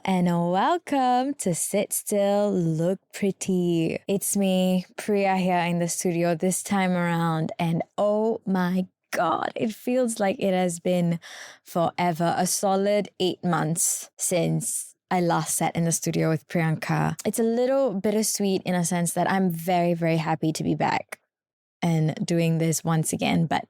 and welcome to Sit Still, Look Pretty. It's me, Priya, here in the studio this time around, and oh my God, it feels like it has been forever, a solid 8 months since I last sat in the studio with Priyanka. It's a little bittersweet in a sense that I'm very, very happy to be back and doing this once again, but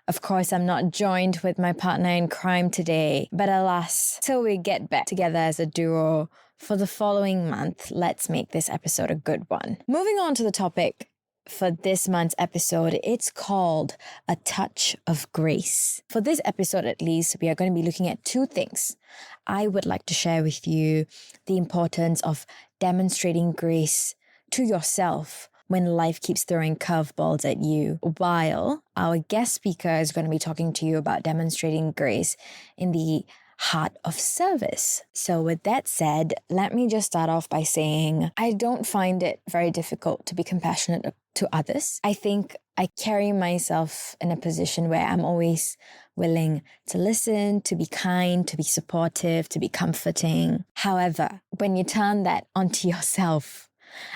of course, I'm not joined with my partner in crime today, but alas, till we get back together as a duo for the following month, let's make this episode a good one. Moving on to the topic for this month's episode, it's called A Touch of Grace. For this episode, at least, we are going to be looking at two things. I would like to share with you the importance of demonstrating grace to yourself when life keeps throwing curveballs at you, while our guest speaker is going to be talking to you about demonstrating grace in the heart of service. So with that said, let me just start off by saying I don't find it very difficult to be compassionate to others. I think I carry myself in a position where I'm always willing to listen, to be kind, to be supportive, to be comforting. However, when you turn that onto yourself,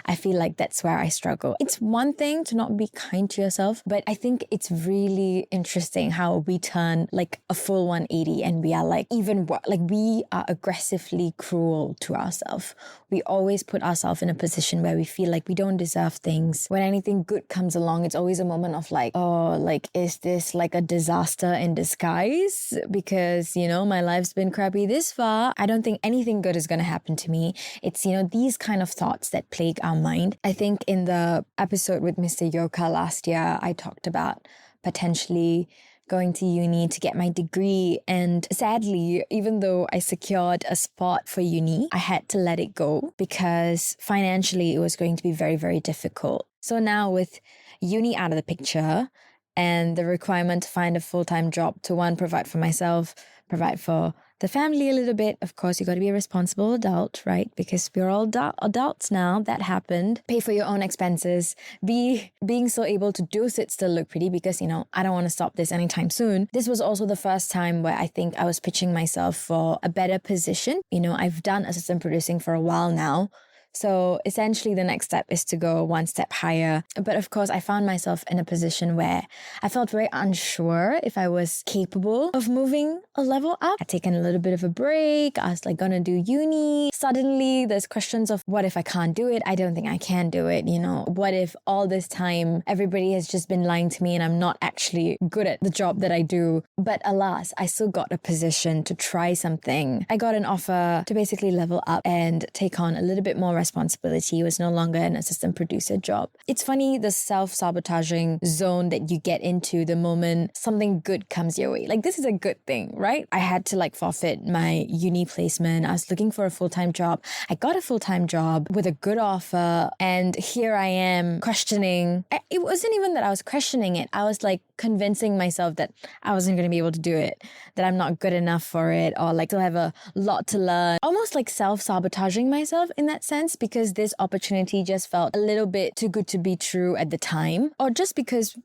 I feel like that's where I struggle. It's one thing to not be kind to yourself, but I think it's really interesting how we turn like a full 180 and we are like we are aggressively cruel to ourselves. We always put ourselves in a position where we feel like we don't deserve things. When anything good comes along, it's always a moment of like, oh, like, is this like a disaster in disguise? Because, my life's been crappy this far. I don't think anything good is going to happen to me. It's, these kind of thoughts that plague our mind. I think in the episode with Mr. Yoka last year, I talked about potentially going to uni to get my degree. And sadly, even though I secured a spot for uni, I had to let it go because financially it was going to be very, very difficult. So now with uni out of the picture and the requirement to find a full-time job to one, provide for myself, provide for the family a little bit. Of course, you got to be a responsible adult, right? Because we're all adults now. That happened. Pay for your own expenses. Being so able to do Sit Still Look Pretty because, I don't want to stop this anytime soon. This was also the first time where I think I was pitching myself for a better position. I've done assistant producing for a while now. So essentially the next step is to go one step higher. But of course, I found myself in a position where I felt very unsure if I was capable of moving a level up. I'd taken a little bit of a break. I was gonna do uni. Suddenly there's questions of what if I can't do it? I don't think I can do it. What if all this time everybody has just been lying to me and I'm not actually good at the job that I do? But alas, I still got a position to try something. I got an offer to basically level up and take on a little bit more responsibility. It was no longer an assistant producer job. It's funny, the self-sabotaging zone that you get into the moment something good comes your way. This is a good thing, right? I had to forfeit my uni placement. I was looking for a full-time job. I got a full-time job with a good offer, and here I am questioning. It wasn't even that I was questioning it. I was convincing myself that I wasn't going to be able to do it, that I'm not good enough for it, or still have a lot to learn. Almost self-sabotaging myself in that sense, because this opportunity just felt a little bit too good to be true at the time, or just because,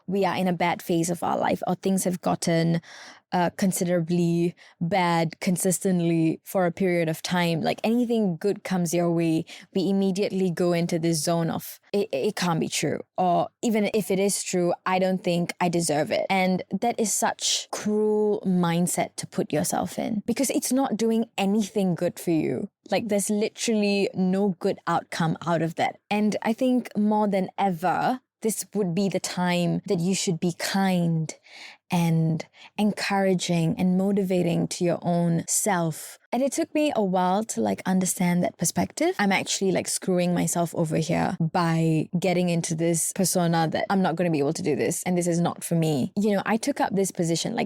we are in a bad phase of our life, or things have gotten considerably bad consistently for a period of time. Anything good comes your way, we immediately go into this zone of it can't be true, or even if it is true, I don't think I deserve it. And that is such cruel mindset to put yourself in, because it's not doing anything good for you. There's literally no good outcome out of that. And I think more than ever, this would be the time that you should be kind and encouraging and motivating to your own self. And it took me a while to understand that perspective. I'm actually screwing myself over here by getting into this persona that I'm not going to be able to do this and this is not for me. I took up this position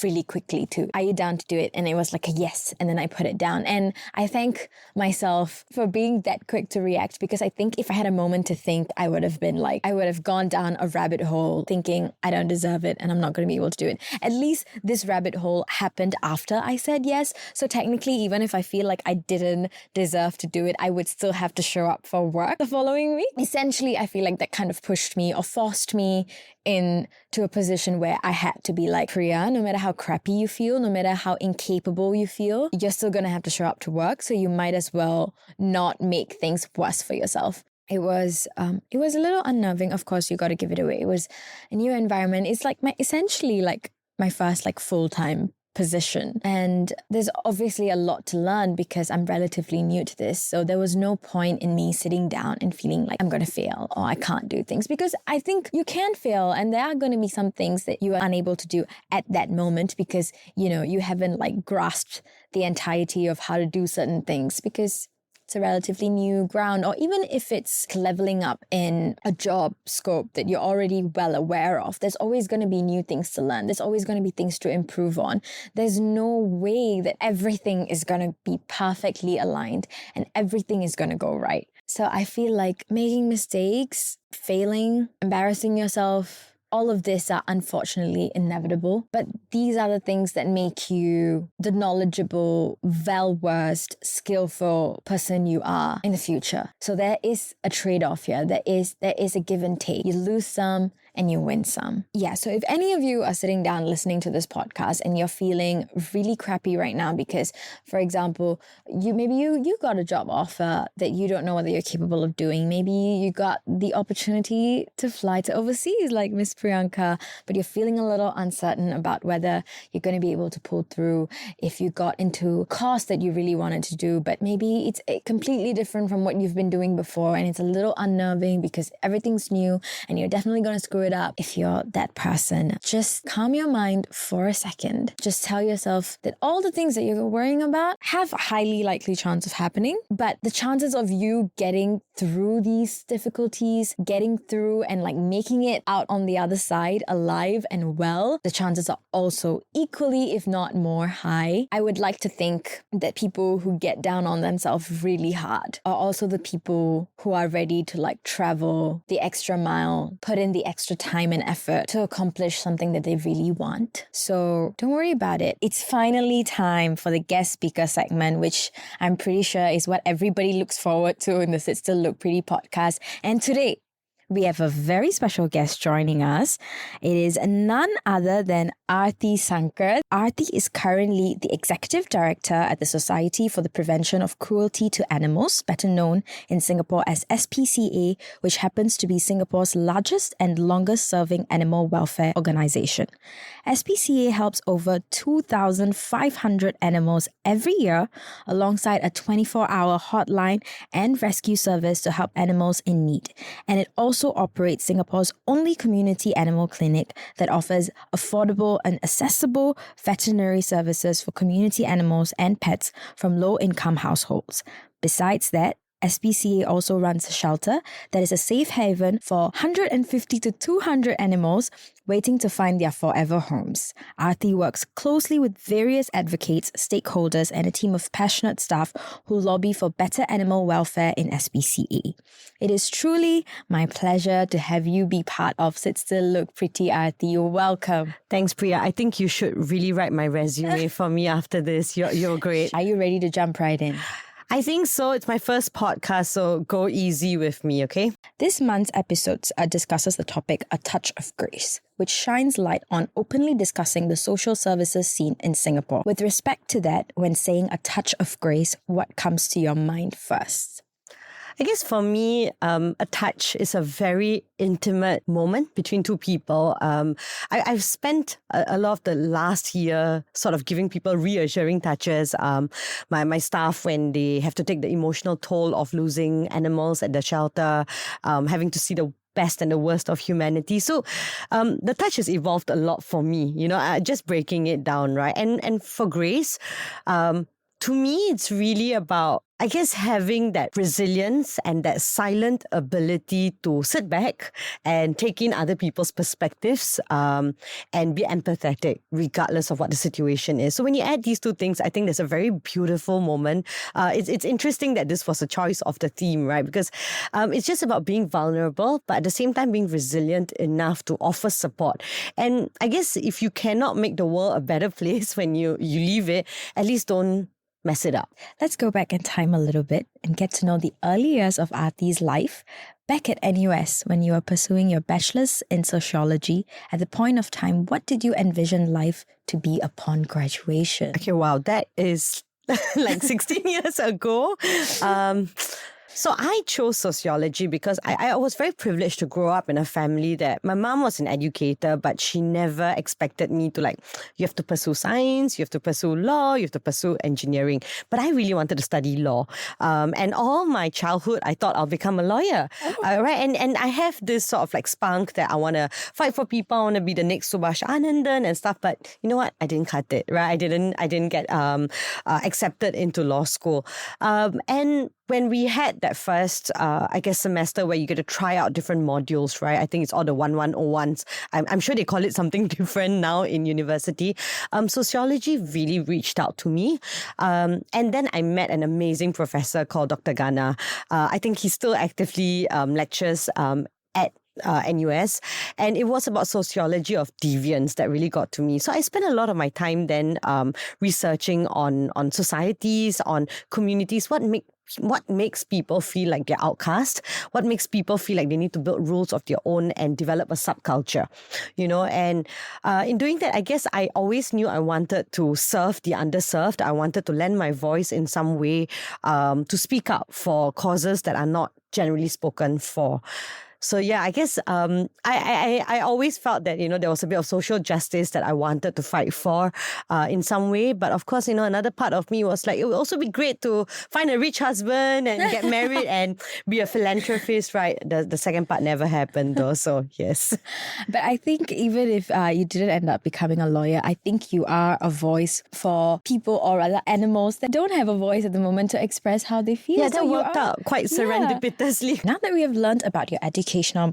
really quickly too. Are you down to do it? And it was a yes, and then I put it down. And I thank myself for being that quick to react, because I think if I had a moment to think, I would have been I would have gone down a rabbit hole thinking I don't deserve it and I'm not going to be able to to do it. At least this rabbit hole happened after I said yes. So technically, even if I feel like I didn't deserve to do it, I would still have to show up for work the following week. Essentially, I feel like that kind of pushed me or forced me into a position where I had to be like, Priya, no matter how crappy you feel, no matter how incapable you feel, you're still going to have to show up to work. So you might as well not make things worse for yourself. It was a little unnerving. Of course, you got to give it away. It was a new environment. It's like essentially like my first like full-time position. And there's obviously a lot to learn because I'm relatively new to this. So there was no point in me sitting down and feeling like I'm going to fail or I can't do things, because I think you can fail and there are going to be some things that you are unable to do at that moment because, you know, you haven't like grasped the entirety of how to do certain things because it's a relatively new ground, or even if it's leveling up in a job scope that you're already well aware of, there's always going to be new things to learn. There's always going to be things to improve on. There's no way that everything is going to be perfectly aligned and everything is going to go right. So I feel like making mistakes, failing, embarrassing yourself, all of this are unfortunately inevitable, but these are the things that make you the knowledgeable, well-versed, skillful person you are in the future. So there is a trade-off here. There is a give and take. You lose some and you win some. Yeah, so if any of you are sitting down listening to this podcast and you're feeling really crappy right now because, for example, you got a job offer that you don't know whether you're capable of doing. Maybe you got the opportunity to fly to overseas like Miss Priyanka, but you're feeling a little uncertain about whether you're going to be able to pull through if you got into a course that you really wanted to do, but maybe it's completely different from what you've been doing before and it's a little unnerving because everything's new and you're definitely going to screw it up. If you're that person, just calm your mind for a second. Just tell yourself that all the things that you're worrying about have a highly likely chance of happening, but the chances of you getting through these difficulties, getting through and like making it out on the other side alive and well, the chances are also equally, if not more, high. I would like to think that people who get down on themselves really hard are also the people who are ready to like travel the extra mile, put in the extra time and effort to accomplish something that they really want. So don't worry about it. It's finally time for the guest speaker segment, which I'm pretty sure is what everybody looks forward to in the Sit Still Look Pretty podcast. And today, we have a very special guest joining us. It is none other than Aarthi Sankar. Aarthi is currently the Executive Director at the Society for the Prevention of Cruelty to Animals, better known in Singapore as SPCA, which happens to be Singapore's largest and longest-serving animal welfare organisation. SPCA helps over 2,500 animals every year, alongside a 24-hour hotline and rescue service to help animals in need. And it also operates Singapore's only community animal clinic that offers affordable and accessible veterinary services for community animals and pets from low-income households. Besides that, SPCA also runs a shelter that is a safe haven for 150 to 200 animals waiting to find their forever homes. Aarthi works closely with various advocates, stakeholders, and a team of passionate staff who lobby for better animal welfare in SPCA. It is truly my pleasure to have you be part of Sit Still Look Pretty, Aarthi. Welcome. Thanks, Priya. I think you should really write my resume for me after this. You're great. Are you ready to jump right in? I think so. It's my first podcast, so go easy with me, okay? This month's episode discusses the topic A Touch of Grace, which shines light on openly discussing the social services scene in Singapore. With respect to that, when saying a touch of grace, what comes to your mind first? I guess for me, a touch is a very intimate moment between two people. I've spent a lot of the last year sort of giving people reassuring touches. My staff, when they have to take the emotional toll of losing animals at the shelter, having to see the best and the worst of humanity. So the touch has evolved a lot for me, just breaking it down, right? And for Grace, to me, it's really about I guess having that resilience and that silent ability to sit back and take in other people's perspectives and be empathetic regardless of what the situation is. So when you add these two things, I think there's a very beautiful moment. It's interesting that this was a choice of the theme, right? Because it's just about being vulnerable, but at the same time being resilient enough to offer support. And I guess if you cannot make the world a better place when you leave it, at least don't mess it up. Let's go back in time a little bit and get to know the early years of Aarthi's life. Back at NUS, when you were pursuing your bachelor's in sociology, at the point of time, what did you envision life to be upon graduation? Okay, wow, that is like 16 years ago. So I chose sociology because I was very privileged to grow up in a family that my mom was an educator, but she never expected me to you have to pursue science, you have to pursue law, you have to pursue engineering. But I really wanted to study law. And all my childhood, I thought I'll become a lawyer. Right? And I have this sort of spunk that I want to fight for people, I want to be the next Subhash Anandan and stuff. But you know what? I didn't cut it, right? I didn't get accepted into law school. And when we had that first, semester where you get to try out different modules, right? I think it's all the 1101s. I'm sure they call it something different now in university. Sociology really reached out to me. And then I met an amazing professor called Dr. Ghana. I think he still actively lectures at NUS, and it was about sociology of deviance that really got to me. So I spent a lot of my time then researching on societies, on communities, what makes people feel like they're outcast, what makes people feel like they need to build rules of their own and develop a subculture, and in doing that, I guess I always knew I wanted to serve the underserved. I wanted to lend my voice in some way to speak up for causes that are not generally spoken for. So yeah, I guess I always felt that, there was a bit of social justice that I wanted to fight for in some way. But of course, another part of me was it would also be great to find a rich husband and get married and be a philanthropist, right? The second part never happened though, so yes. But I think even if you didn't end up becoming a lawyer, I think you are a voice for people or rather animals that don't have a voice at the moment to express how they feel. Yeah, that worked out quite serendipitously. Now that we have learned about your educational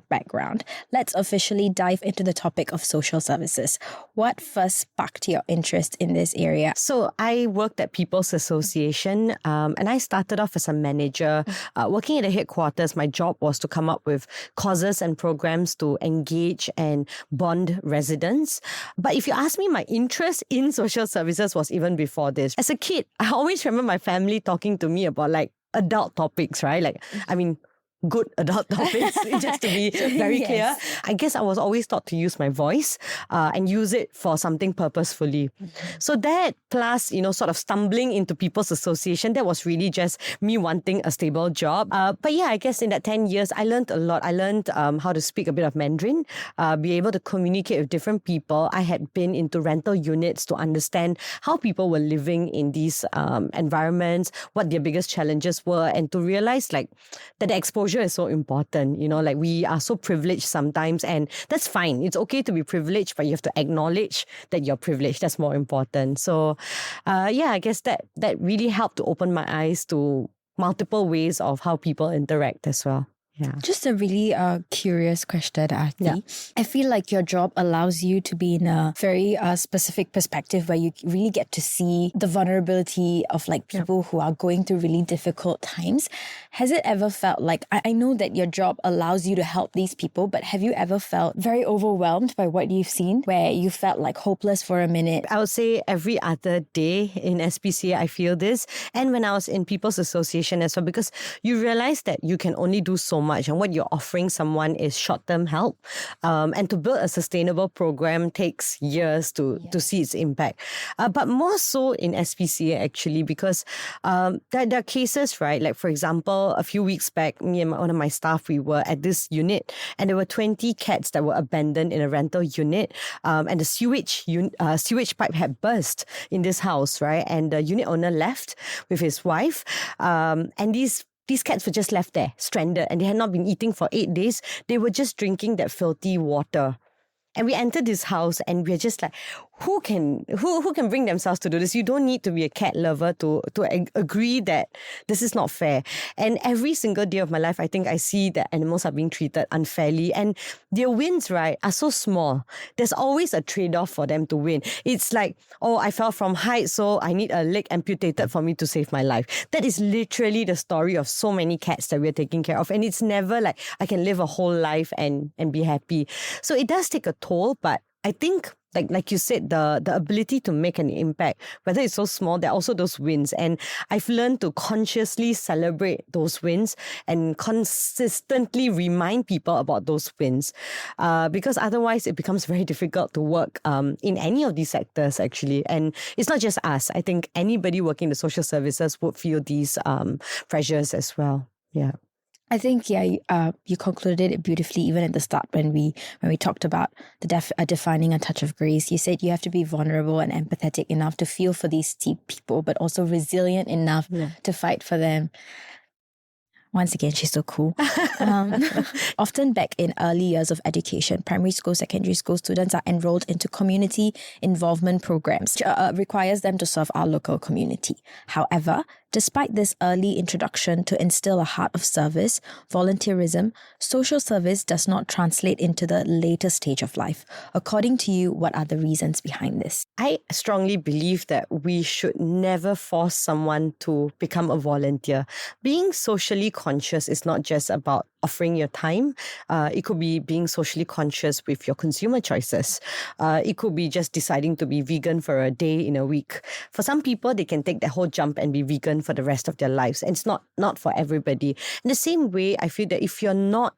background, let's officially dive into the topic of social services. What first sparked your interest in this area? So I worked at People's Association and I started off as a manager. Working at the headquarters, my job was to come up with causes and programs to engage and bond residents. But if you ask me, my interest in social services was even before this. As a kid, I always remember my family talking to me about adult topics, right? Good adult topics, just to be very Yes. clear. I guess I was always taught to use my voice and use it for something purposefully. So that plus, sort of stumbling into People's Association, that was really just me wanting a stable job. But yeah, I guess in that 10 years, I learned a lot. I learned how to speak a bit of Mandarin, be able to communicate with different people. I had been into rental units to understand how people were living in these environments, what their biggest challenges were, and to realize that the exposure is so important. We are so privileged sometimes, and that's fine. It's okay to be privileged, but you have to acknowledge that you're privileged. That's more important. So, I guess that really helped to open my eyes to multiple ways of how people interact as well. Yeah. Just a really curious question, Aarthi. Yeah. I feel like your job allows you to be in a very specific perspective where you really get to see the vulnerability of people who are going through really difficult times. Has it ever felt I know that your job allows you to help these people, but have you ever felt very overwhelmed by what you've seen where you felt hopeless for a minute? I would say every other day in SPCA, I feel this. And when I was in People's Association as well, because you realize that you can only do so much, and what you're offering someone is short-term help. And to build a sustainable program takes years to see its impact. But more so in SPCA actually, because there are cases, right? For example, a few weeks back, me and one of my staff, we were at this unit and there were 20 cats that were abandoned in a rental unit. And the sewage pipe had burst in this house, right? And the unit owner left with his wife. And these cats were just left there, stranded, and they had not been eating for 8 days. They were just drinking that filthy water. And we entered this house and we're just who can bring themselves to do this? You don't need to be a cat lover to agree that this is not fair. And every single day of my life, I think I see that animals are being treated unfairly, and their wins, right, are so small. There's always a trade-off for them to win. It's like, oh, I fell from height, so I need a leg amputated for me to save my life. That is literally the story of so many cats that we're taking care of. And it's never like I can live a whole life and be happy. So it does take a toll, but I think like you said, the ability to make an impact, whether it's so small, there are also those wins. And I've learned to consciously celebrate those wins and consistently remind people about those wins. Because otherwise it becomes very difficult to work in any of these sectors, actually. And it's not just us. I think anybody working in the social services would feel these pressures as well. Yeah. I think, you concluded it beautifully even at the start when we talked about defining a touch of grace. You said you have to be vulnerable and empathetic enough to feel for these people, but also resilient enough to fight for them. Once again, she's so cool. Often back in early years of education, primary school, secondary school students are enrolled into community involvement programs, which requires them to serve our local community. However, despite this early introduction to instill a heart of service, volunteerism, social service does not translate into the later stage of life. According to you, what are the reasons behind this? I strongly believe that we should never force someone to become a volunteer. Being socially conscious is not just about offering your time. It could be being socially conscious with your consumer choices. It could be just deciding to be vegan for a day in a week. For some people, they can take that whole jump and be vegan for the rest of their lives. And it's not for everybody. In the same way, I feel that if you're not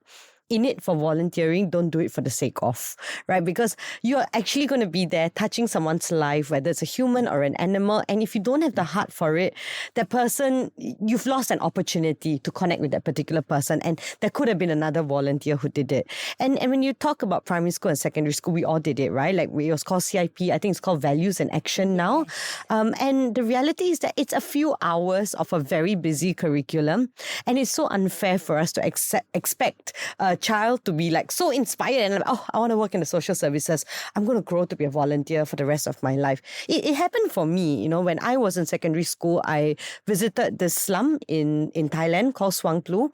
in it for volunteering, don't do it for the sake of, right? Because you're actually going to be there touching someone's life, whether it's a human or an animal. And if you don't have the heart for it, that person, you've lost an opportunity to connect with that particular person. And there could have been another volunteer who did it. And when you talk about primary school and secondary school, we all did it, right? Like it was called CIP. I think it's called Values and Action now. And the reality is that it's a few hours of a very busy curriculum. And it's so unfair for us to expect child to be like so inspired and like, oh, I want to work in the social services. I'm going to grow to be a volunteer for the rest of my life. It happened for me, when I was in secondary school, I visited this slum in Thailand called Suang Plu.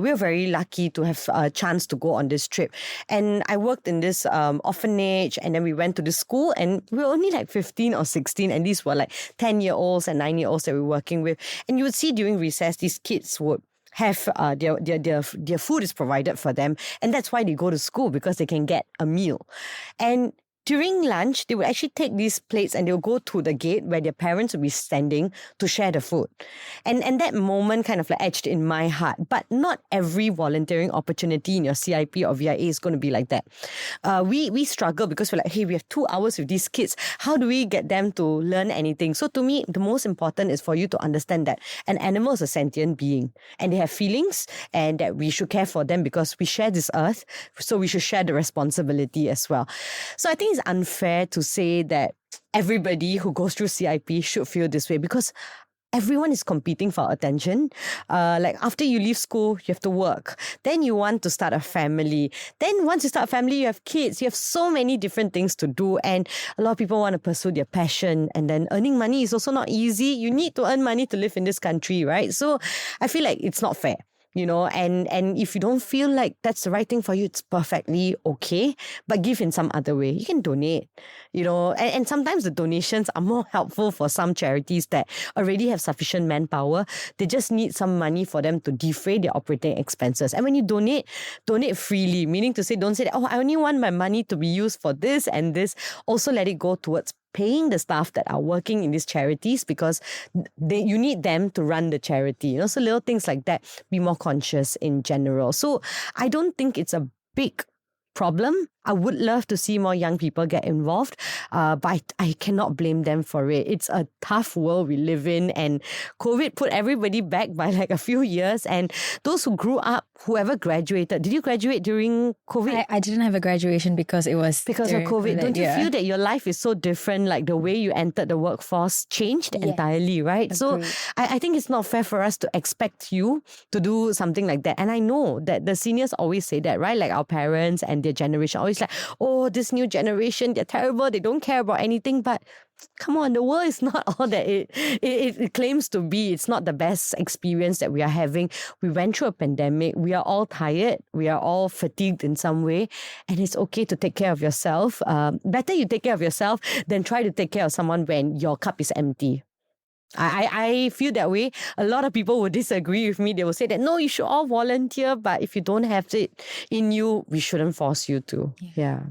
We were very lucky to have a chance to go on this trip. And I worked in this orphanage, and then we went to the school, and we were only like 15 or 16, and these were like 10-year-olds and 9-year-olds that we were working with. And you would see during recess, these kids would have their food is provided for them, and that's why they go to school, because they can get a meal. And during lunch, they would actually take these plates and they'll go to the gate where their parents would be standing to share the food. And that moment kind of like etched in my heart. But not every volunteering opportunity in your CIP or VIA is going to be like that. We struggle because we're like, hey, we have 2 hours with these kids. How do we get them to learn anything? So to me, the most important is for you to understand that an animal is a sentient being and they have feelings, and that we should care for them because we share this earth. So we should share the responsibility as well. So I think it's unfair to say that everybody who goes through CIP should feel this way, because everyone is competing for attention. Like after you leave school, you have to work. Then you want to start a family. Then once you start a family, you have kids. You have so many different things to do. And a lot of people want to pursue their passion. And then earning money is also not easy. You need to earn money to live in this country, right? So I feel like it's not fair. And if you don't feel like that's the right thing for you, it's perfectly okay. But give in some other way. You can donate, and sometimes the donations are more helpful for some charities that already have sufficient manpower. They just need some money for them to defray their operating expenses. And when you donate freely, meaning to say, don't say that, oh, I only want my money to be used for this and this. Also let it go towards paying the staff that are working in these charities, because you need them to run the charity. So little things like that, be more conscious in general. So I don't think it's a big problem. I would love to see more young people get involved, but I cannot blame them for it. It's a tough world we live in, and COVID put everybody back by like a few years. And those who grew up, whoever graduated, did you graduate during COVID? I didn't have a graduation because it was because of COVID. Don't you feel that your life is so different? Like the way you entered the workforce changed entirely, right? Agreed. So I think it's not fair for us to expect you to do something like that. And I know that the seniors always say that, right? Like our parents and in their generation. Always like, oh, this new generation, they're terrible. They don't care about anything. But come on, the world is not all that it claims to be. It's not the best experience that we are having. We went through a pandemic. We are all tired. We are all fatigued in some way. And it's okay to take care of yourself. Better you take care of yourself than try to take care of someone when your cup is empty. I feel that way. A lot of people will disagree with me. They will say that, no, you should all volunteer. But if you don't have it in you, we shouldn't force you to. Yeah.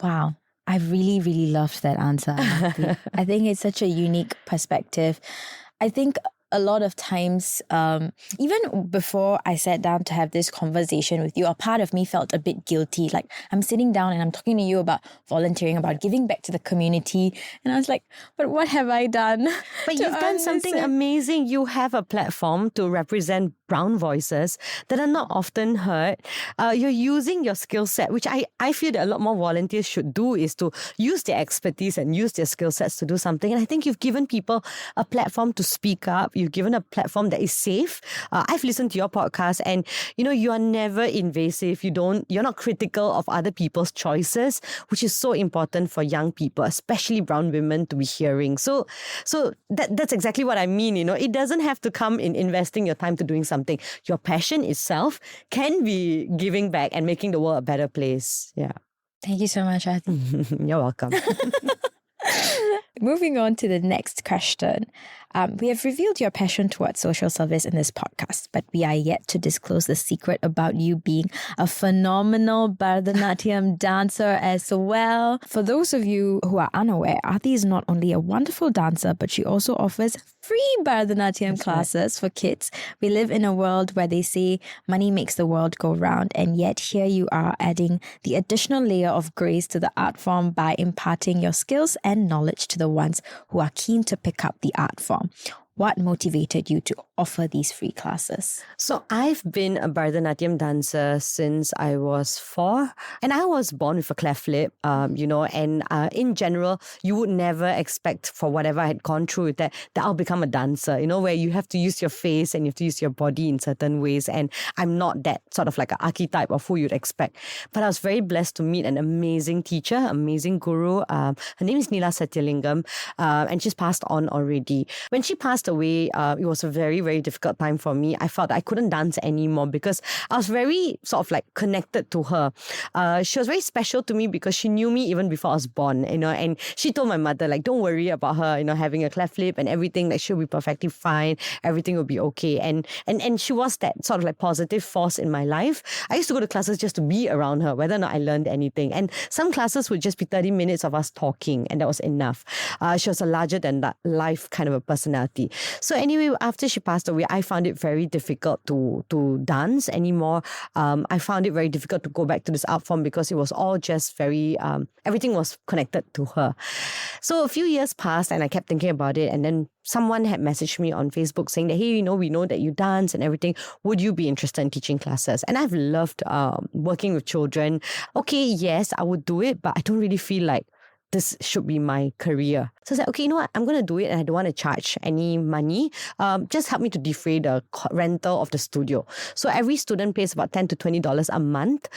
Wow. I really, really loved that answer. Aarthi. I think it's such a unique perspective. I think a lot of times, even before I sat down to have this conversation with you, a part of me felt a bit guilty. Like I'm sitting down and I'm talking to you about volunteering, about giving back to the community. And I was like, but what have I done? But you've done something amazing. You have a platform to represent brown voices that are not often heard. You're using your skill set, which I feel that a lot more volunteers should do, is to use their expertise and use their skill sets to do something. And I think you've given people a platform to speak up. You've given a platform that is safe. I've listened to your podcast, and you are never invasive. You're not critical of other people's choices, which is so important for young people, especially brown women, to be hearing. So that's exactly what I mean. It doesn't have to come in investing your time to doing something. Your passion itself can be giving back and making the world a better place. Yeah. Thank you so much, Aarthi. You're welcome. Moving on to the next question. We have revealed your passion towards social service in this podcast, but we are yet to disclose the secret about you being a phenomenal Bharatanatyam dancer as well. For those of you who are unaware, Aarthi is not only a wonderful dancer, but she also offers free Bharatanatyam classes for kids. We live in a world where they say money makes the world go round, and yet here you are adding the additional layer of grace to the art form by imparting your skills and knowledge to the ones who are keen to pick up the art form. What motivated you to offer these free classes? So I've been a Bharatanatyam dancer since I was 4, and I was born with a cleft lip, and in general, you would never expect, for whatever I had gone through with that I'll become a dancer, where you have to use your face and you have to use your body in certain ways. And I'm not that sort of like an archetype of who you'd expect. But I was very blessed to meet an amazing teacher, amazing guru. Her name is Neela Satyalingam, and she's passed on already. When she passed away, it was a very, very difficult time for me. I felt I couldn't dance anymore because I was very sort of like connected to her. She was very special to me because she knew me even before I was born, and she told my mother, like, don't worry about her, having a cleft lip and everything, like she'll be perfectly fine, everything will be okay. And she was that sort of like positive force in my life. I used to go to classes just to be around her, whether or not I learned anything. And some classes would just be 30 minutes of us talking, and that was enough. She was a larger than life kind of a personality. So anyway, after she passed away, I found it very difficult to dance anymore. I found it very difficult to go back to this art form because it was all just very, everything was connected to her. So a few years passed and I kept thinking about it, and then someone had messaged me on Facebook saying that, hey, we know that you dance and everything. Would you be interested in teaching classes? And I've loved working with children. Okay, yes, I would do it, but I don't really feel like this should be my career. So I said, okay, you know what? I'm going to do it, and I don't want to charge any money. Just help me to defray the rental of the studio. So every student pays about $10 to $20 a month,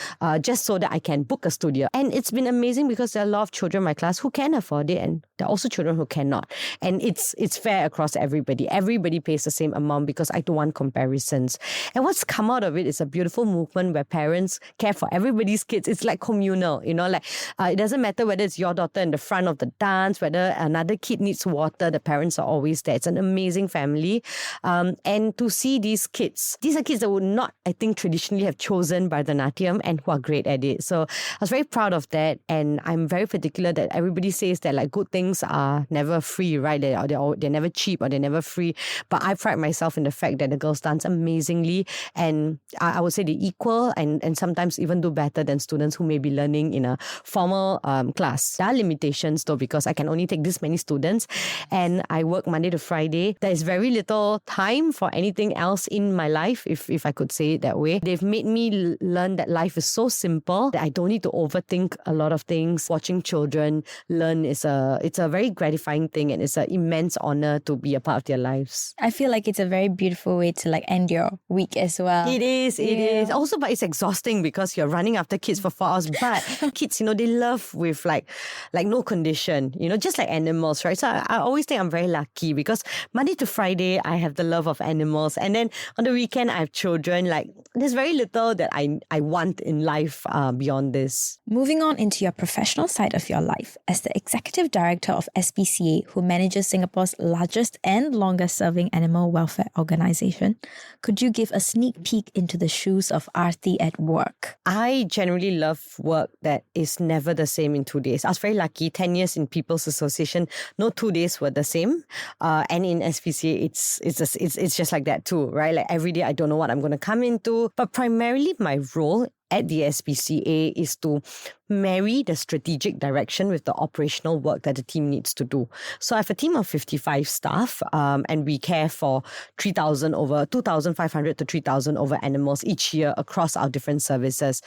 just so that I can book a studio. And it's been amazing because there are a lot of children in my class who can afford it, and there are also children who cannot. And it's fair across everybody. Everybody pays the same amount because I don't want comparisons. And what's come out of it is a beautiful movement where parents care for everybody's kids. It's like communal, it doesn't matter whether it's your daughter in the front of the dance, whether another kid needs water, the parents are always there. It's an amazing family. And to see these kids, these are kids that would not, I think, traditionally have chosen Bharatanatyam and who are great at it. So I was very proud of that. And I'm very particular that everybody says that like good things are never free, right? They're never cheap or they're never free. But I pride myself in the fact that the girls dance amazingly. And I would say they equal and sometimes even do better than students who may be learning in a formal class. There are limitations though, because I can only take this many students and I work Monday to Friday. There is very little time for anything else in my life, if I could say it that way. They've made me learn that life is so simple that I don't need to overthink a lot of things. Watching children learn it's a very gratifying thing, and it's an immense honor to be a part of their lives. I feel like it's a very beautiful way to like end your week as well. It is. Also, but it's exhausting because you're running after kids for 4 hours. But kids, they love with like no condition, just like animals, right? So I always think I'm very lucky because Monday to Friday, I have the love of animals. And then on the weekend, I have children. Like, there's very little that I want in life beyond this. Moving on into your professional side of your life, as the Executive Director of SPCA, who manages Singapore's largest and longest serving animal welfare organisation, could you give a sneak peek into the shoes of Aarthi at work? I generally love work that is never the same in 2 days. I was very lucky, 10 years in People's Association, no 2 days were the same. And in SPCA, it's just like that too, right? Like every day, I don't know what I'm going to come into. But primarily, my role at the SPCA is to marry the strategic direction with the operational work that the team needs to do. So I have a team of 55 staff, and we care for 2,500 to 3,000 over animals each year across our different services.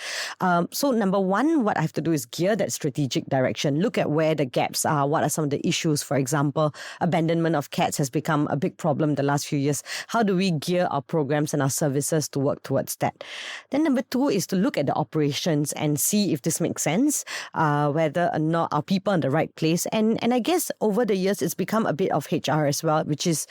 So number one, what I have to do is gear that strategic direction, look at where the gaps are, what are some of the issues. For example, abandonment of cats has become a big problem the last few years. How do we gear our programs and our services to work towards that? Then number two is to look at the operations and see if this makes sense, whether or not our people are in the right place. And I guess over the years, it's become a bit of HR as well, which is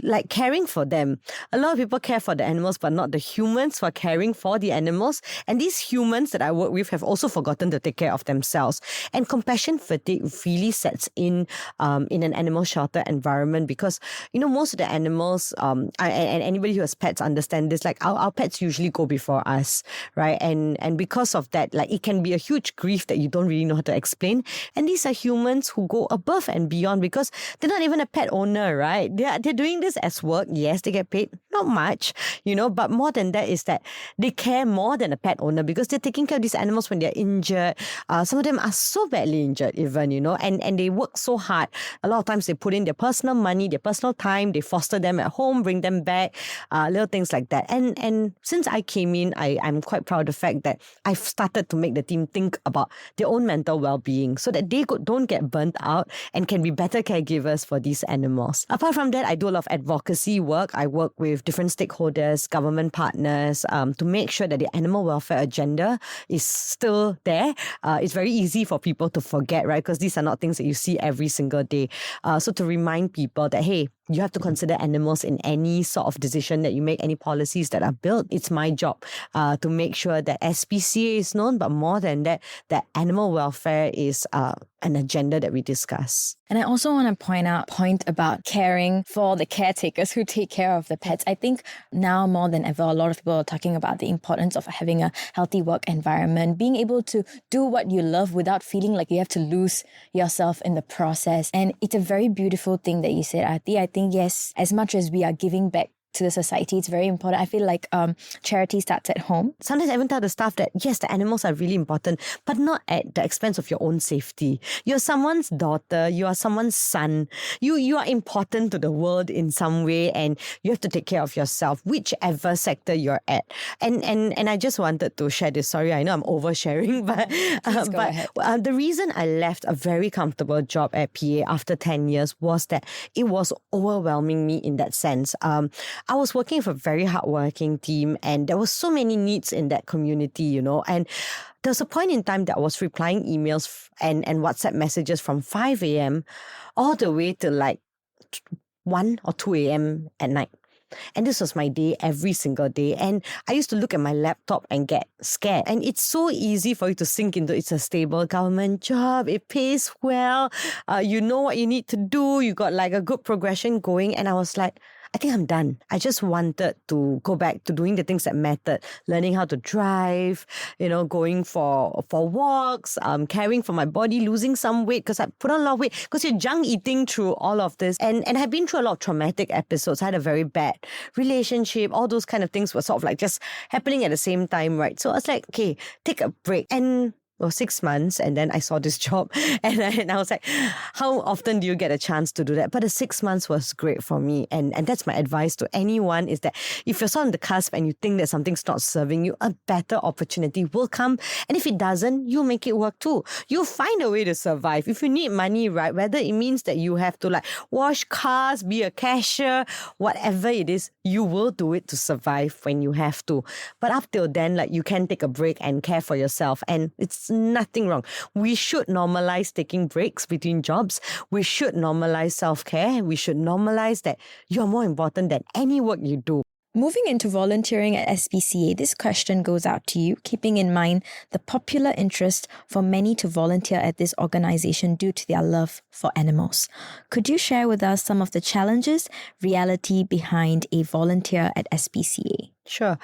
like caring for them. A lot of people care for the animals, but not the humans who are caring for the animals. And these humans that I work with have also forgotten to take care of themselves. And compassion fatigue really sets in an animal shelter environment because, most of the animals, and anybody who has pets understand this, like our pets usually go before us, right? And because of that, like it can be a huge grief that you don't really know how to explain. And these are humans who go above and beyond because they're not even a pet owner, right? They're doing this as work. Yes, they get paid, not much, but more than that is that they care more than a pet owner because they're taking care of these animals when they're injured. Some of them are so badly injured even, and they work so hard. A lot of times they put in their personal money, their personal time, they foster them at home, bring them back, little things like that. And since I came in, I'm quite proud of the fact that I've started to make the team think about their own mental well-being so that they don't get burnt out and can be better caregivers for these animals. Apart from that, I do a lot of advocacy work. I work with different stakeholders, government partners, to make sure that the animal welfare agenda is still there. It's very easy for people to forget, right? Because these are not things that you see every single day. So to remind people that, hey, you have to consider animals in any sort of decision that you make, any policies that are built. It's my job to make sure that SPCA is known, but more than that, that animal welfare is an agenda that we discuss. And I also want to point about caring for the caretakers who take care of the pets. I think now more than ever, a lot of people are talking about the importance of having a healthy work environment, being able to do what you love without feeling like you have to lose yourself in the process. And it's a very beautiful thing that you said, Aarthi. I think, yes, as much as we are giving back to the society, it's very important. I feel like charity starts at home. Sometimes I even tell the staff that, yes, the animals are really important, but not at the expense of your own safety. You're someone's daughter, you are someone's son. You are important to the world in some way, and you have to take care of yourself, whichever sector you're at. And I just wanted to share this. Sorry, I know I'm oversharing, but the reason I left a very comfortable job at PA after 10 years was that it was overwhelming me in that sense. I was working with a very hardworking team, and there were so many needs in that community, and there was a point in time that I was replying emails and WhatsApp messages from 5 a.m. all the way to like 1 or 2 a.m. at night. And this was my day every single day. And I used to look at my laptop and get scared. And it's so easy for you to sink into it's a stable government job. It pays well. You know what you need to do. You got like a good progression going. And I was like, I think I'm done. I just wanted to go back to doing the things that mattered, learning how to drive, going for walks, caring for my body, losing some weight because I put on a lot of weight because you're junk eating through all of this. And I've been through a lot of traumatic episodes. I had a very bad relationship. All those kind of things were sort of like just happening at the same time, right? So I was like, okay, take a break. And or 6 months, and then I saw this job, and I was like, how often do you get a chance to do that? But the 6 months was great for me, and that's my advice to anyone, is that if you're so on the cusp and you think that something's not serving you, a better opportunity will come, and if it doesn't, you'll make it work too. You'll find a way to survive. If you need money, right, whether it means that you have to like wash cars, be a cashier, whatever it is, you will do it to survive when you have to. But up till then, like, you can take a break and care for yourself, and it's nothing wrong. We should normalize taking breaks between jobs. We should normalize self-care. We should normalize that you're more important than any work you do. Moving into volunteering at SPCA, this question goes out to you, keeping in mind the popular interest for many to volunteer at this organization due to their love for animals. Could you share with us some of the challenges, reality behind a volunteer at SPCA? Sure.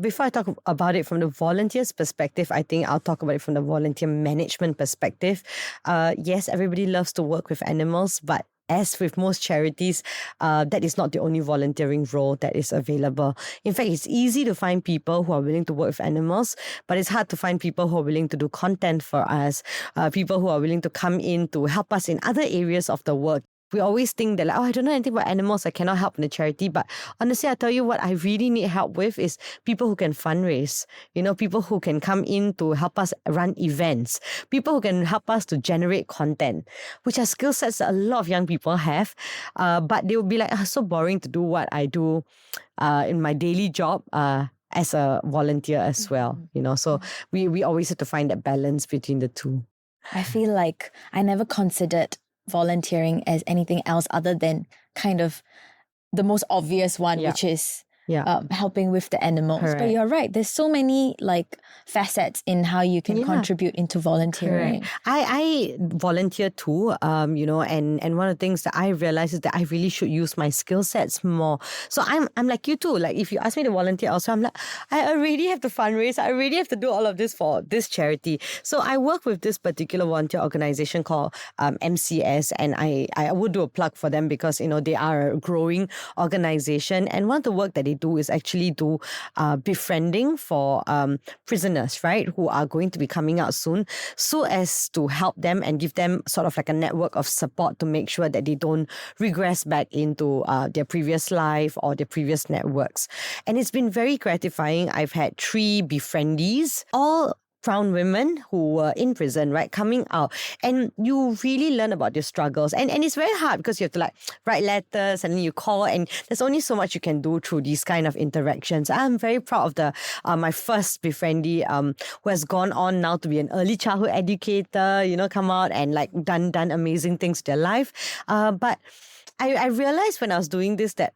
Before I talk about it from the volunteer's perspective, I think I'll talk about it from the volunteer management perspective. Yes, everybody loves to work with animals, but as with most charities, that is not the only volunteering role that is available. In fact, it's easy to find people who are willing to work with animals, but it's hard to find people who are willing to do content for us, people who are willing to come in to help us in other areas of the work. We always think that, like, I don't know anything about animals, I cannot help in the charity. But honestly, I tell you what I really need help with is people who can fundraise, people who can come in to help us run events, people who can help us to generate content, which are skill sets that a lot of young people have. But they will be like, so boring to do what I do in my daily job. As a volunteer as well, so we always have to find that balance between the two. I feel like I never considered volunteering as anything else other than kind of the most obvious one, which is helping with the animals. Correct. But you're right, there's so many like facets in how you can contribute into volunteering. Correct. I volunteer too, and one of the things that I realized is that I really should use my skill sets more. So I'm like you too. Like, if you ask me to volunteer also, I'm like, I already have to fundraise, I already have to do all of this for this charity. So I work with this particular volunteer organization called MCS, and I would do a plug for them because they are a growing organization, and one of the work that they do is actually do befriending for prisoners, right, who are going to be coming out soon, so as to help them and give them sort of like a network of support to make sure that they don't regress back into their previous life or their previous networks. And it's been very gratifying. I've had 3 befriendees, all brown women who were in prison, right, coming out, and you really learn about their struggles, and it's very hard because you have to like write letters and then you call, and there's only so much you can do through these kind of interactions. I'm very proud of the my first befriendee who has gone on now to be an early childhood educator, come out and like done amazing things to their life. But I realized when I was doing this that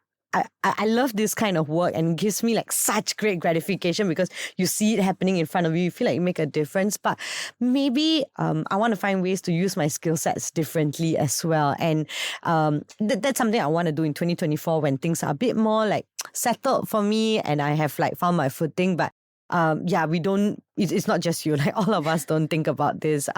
I love this kind of work, and it gives me like such great gratification because you see it happening in front of you. You feel like you make a difference. But maybe I want to find ways to use my skill sets differently as well. And that's something I want to do in 2024 when things are a bit more like settled for me and I have like found my footing. But we don't, it's not just you, like all of us don't think about this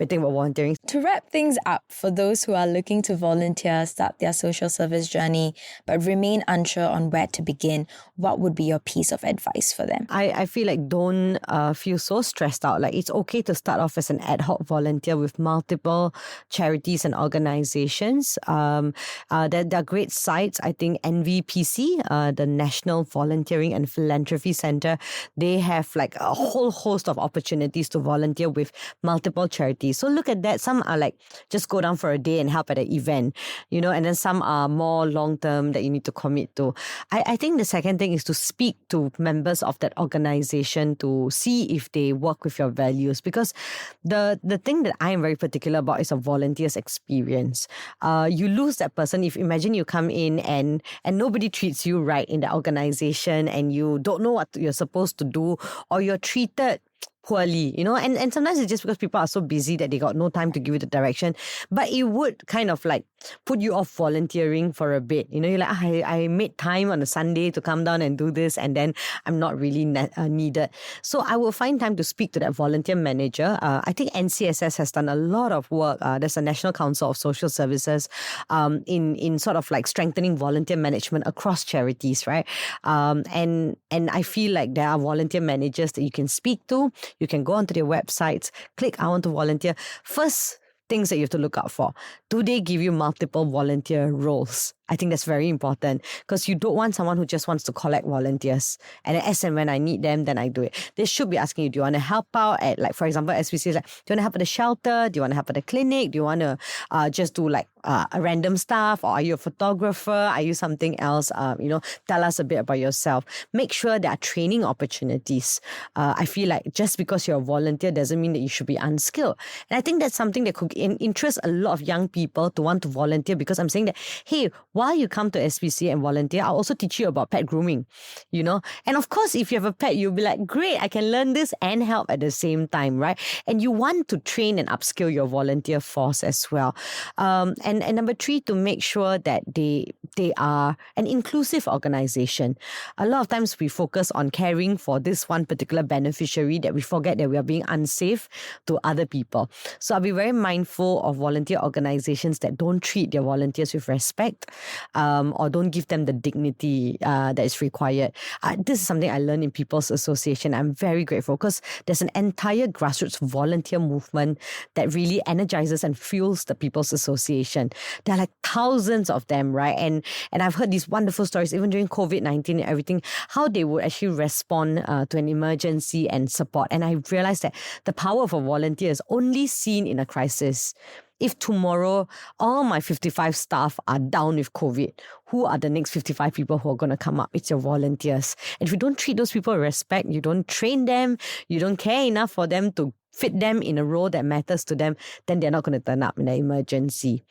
we think about volunteering. To wrap things up, for those who are looking to volunteer, start their social service journey, but remain unsure on where to begin, what would be your piece of advice for them? I feel like don't feel so stressed out. Like, it's okay to start off as an ad hoc volunteer with multiple charities and organizations. There are great sites. I think NVPC, the National Volunteering and Philanthropy Center, they have like a whole host of opportunities to volunteer with multiple charities. So look at that. Some are like just go down for a day and help at an event, and then some are more long-term that you need to commit to. I think the second thing is to speak to members of that organization to see if they work with your values, because the thing that I am very particular about is a volunteer's experience. You lose that person if, imagine you come in and nobody treats you right in the organization and you don't know what you're supposed to do, or you're treated poorly, and sometimes it's just because people are so busy that they got no time to give you the direction. But it would kind of like put you off volunteering for a bit. You're like, I made time on a Sunday to come down and do this, and then I'm not really needed. So I will find time to speak to that volunteer manager. I think NCSS has done a lot of work. There's a National Council of Social Services in sort of like strengthening volunteer management across charities, right? And I feel like there are volunteer managers that you can speak to. You can go onto their websites, click I want to volunteer. First things that you have to look out for. Do they give you multiple volunteer roles? I think that's very important because you don't want someone who just wants to collect volunteers. And then as and when I need them, then I do it. They should be asking you, do you want to help out at, like, for example, SPC, like, do you want to help at the shelter? Do you want to help at the clinic? Do you want to just do like a random stuff? Or are you a photographer? Are you something else? Tell us a bit about yourself. Make sure there are training opportunities. I feel like just because you're a volunteer doesn't mean that you should be unskilled. And I think that's something that could interest a lot of young people to want to volunteer, because I'm saying that, hey, while you come to SPCA and volunteer, I'll also teach you about pet grooming, And of course, if you have a pet, you'll be like, great, I can learn this and help at the same time, right? And you want to train and upskill your volunteer force as well. And number 3, to make sure that they are an inclusive organization. A lot of times we focus on caring for this one particular beneficiary that we forget that we are being unsafe to other people. So I'll be very mindful of volunteer organizations that don't treat their volunteers with respect, or don't give them the dignity that is required. This is something I learned in People's Association. I'm very grateful because there's an entire grassroots volunteer movement that really energizes and fuels the People's Association. There are like thousands of them, right? And I've heard these wonderful stories, even during COVID-19 and everything, how they would actually respond to an emergency and support. And I realized that the power of a volunteer is only seen in a crisis. If tomorrow all my 55 staff are down with COVID, who are the next 55 people who are going to come up? It's your volunteers. And if you don't treat those people with respect, you don't train them, you don't care enough for them to fit them in a role that matters to them, then they're not going to turn up in an emergency.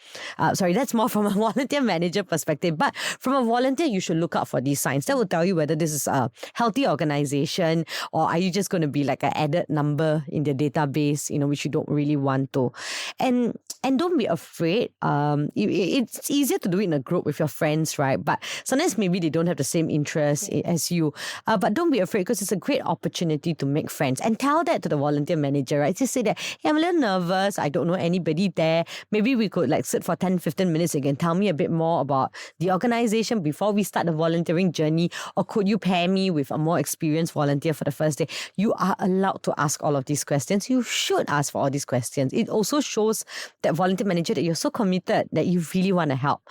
Sorry, that's more from a volunteer manager perspective. But from a volunteer, you should look out for these signs. That will tell you whether this is a healthy organization, or are you just going to be like an added number in the database, which you don't really want to. And don't be afraid. It's easier to do it in a group with your friends, right? But sometimes maybe they don't have the same interests as you. But don't be afraid, because it's a great opportunity to make friends. And tell that to the volunteer manager, right? Just say that, hey, I'm a little nervous. I don't know anybody there. Maybe we could like sit for 10, 15 minutes again. Tell me a bit more about the organization before we start the volunteering journey. Or could you pair me with a more experienced volunteer for the first day? You are allowed to ask all of these questions. You should ask for all these questions. It also shows that volunteer manager that you're so committed that you really want to help.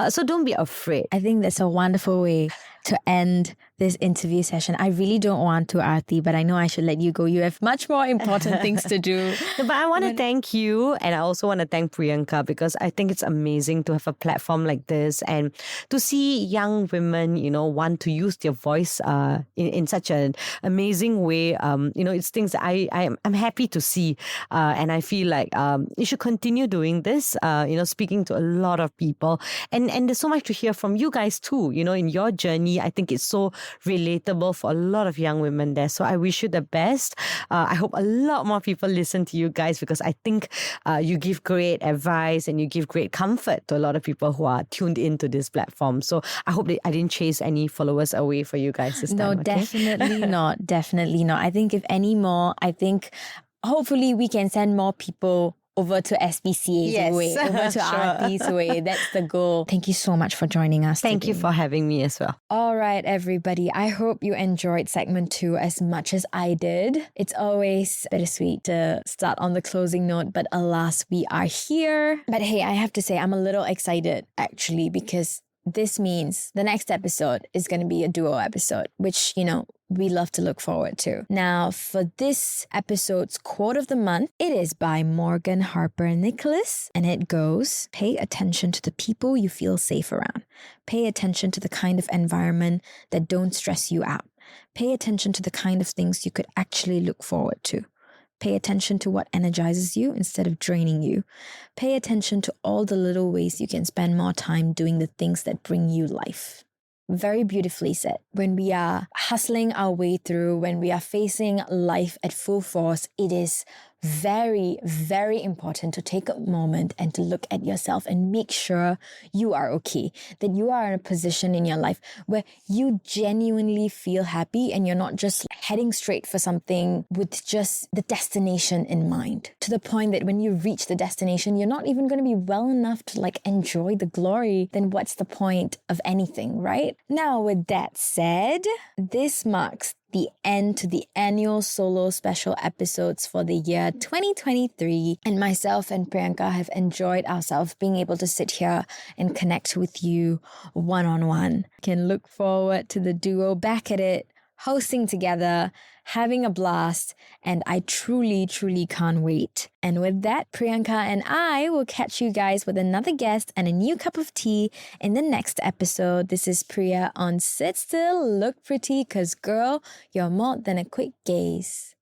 So don't be afraid. I think that's a wonderful way to end this interview session. I really don't want to, Aarthi, but I know I should let you go. You have much more important things to do. But I want to thank you, and I also want to thank Priyanka, because I think it's amazing to have a platform like this and to see young women, want to use their voice in such an amazing way. It's things that I'm happy to see, and I feel like you should continue doing this. Speaking to a lot of people, and there's so much to hear from you guys too. In your journey, I think it's so relatable for a lot of young women there. So I wish you the best. I hope a lot more people listen to you guys, because I think you give great advice and you give great comfort to a lot of people who are tuned into this platform. So I hope that I didn't chase any followers away for you guys this time. No, okay? Definitely not. Definitely not. I think if any more, hopefully we can send more people over to SPCA's way, over to Aarthi's way. That's the goal. Thank you so much for joining us. Thank you for having me as well. All right, everybody. I hope you enjoyed segment 2 as much as I did. It's always bittersweet to start on the closing note, but alas, we are here. But hey, I have to say, I'm a little excited actually, because this means the next episode is going to be a duo episode, which, we love to look forward to. Now, for this episode's quote of the month, it is by Morgan Harper Nicholas, and it goes, pay attention to the people you feel safe around. Pay attention to the kind of environment that don't stress you out. Pay attention to the kind of things you could actually look forward to. Pay attention to what energizes you instead of draining you. Pay attention to all the little ways you can spend more time doing the things that bring you life. Very beautifully said. When we are hustling our way through, when we are facing life at full force, it is very, very important to take a moment and to look at yourself and make sure you are okay, that you are in a position in your life where you genuinely feel happy and you're not just heading straight for something with just the destination in mind, to the point that when you reach the destination, you're not even going to be well enough to enjoy the glory. Then what's the point of anything, right? Now, with that said, this marks the end to the annual solo special episodes for the year 2023. And myself and Priyanka have enjoyed ourselves being able to sit here and connect with you one-on-one. Can look forward to the duo back at it, hosting together, having a blast, and I truly, truly can't wait. And with that, Priyanka and I will catch you guys with another guest and a new cup of tea in the next episode. This is Priya on Sit Still, Look Pretty, 'cause girl, you're more than a quick gaze.